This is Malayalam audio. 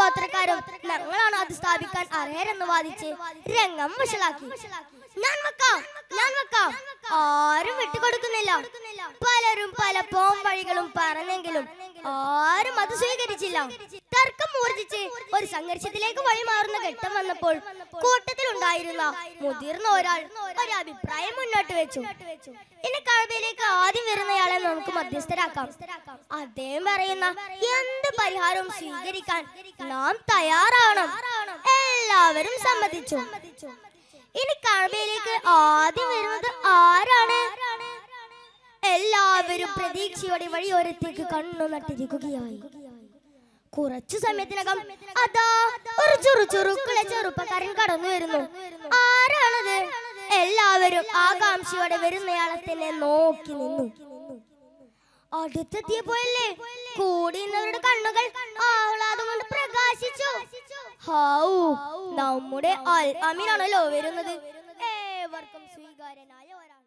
ഗോത്രക്കാരും ഞങ്ങളാണ് അത് സ്ഥാപിക്കാൻ അർഹരെന്ന് വാദിച്ച് രംഗം വഷളാക്കി. ഞാൻ വെക്കാം ആരും വിട്ടുകൊടുക്കുന്നില്ല. പലരും പല പോം വഴികളും പറഞ്ഞെങ്കിലും ആരും അത് സ്വീകരിച്ചില്ല. തർക്കം മൂർജിച്ച് ഒരു സംഘർഷത്തിലേക്ക് വഴിമാറുന്ന ഘട്ടം വന്നപ്പോൾ കൂട്ടത്തിലുണ്ടായിരുന്ന മുതിർന്ന ഒരാൾ ഒരു അഭിപ്രായം മുന്നോട്ട് വെച്ചു. ഇനി കഅബയിലേക്ക് ആദ്യം വരുന്നയാളെ നമുക്ക് മധ്യസ്ഥരാക്കാം. അദ്ദേഹം പറയുന്ന എന്ത് പരിഹാരവും സ്വീകരിക്കാൻ നാം തയ്യാറാണ്. എല്ലാവരും സമ്മതിച്ചു. ഇനി കഅബയിലേക്ക് ആദ്യം വരുന്നത് ആരാണ്? എല്ലാവരും പ്രതീക്ഷയോടെ വഴിയോരത്തേക്ക് കണ്ണു നട്ടിരിക്കുകയായി. കുറച്ചു സമയത്തിനകം അതാ ഒരു ചുറുചുറുക്കുള്ള ചെറുപ്പക്കാരൻ കടന്നു വരുന്നു. ആരാണത്? എല്ലാവരും ആകാംക്ഷയോടെ വരുന്നയാളെ തന്നെ നോക്കി നിന്നു. അടുത്തെത്തിയപ്പോഴല്ലേ കൂടിയുന്നവരുടെ കണ്ണുകൾ ആഹ്ലാദം കൊണ്ട് പ്രകാശിച്ചു. ഹൗ, നമ്മുടെ അൽ അമീനാണല്ലോ വരുന്നത്. ഏവർക്കും സ്വീകാര്യനായ ഒരാൾ.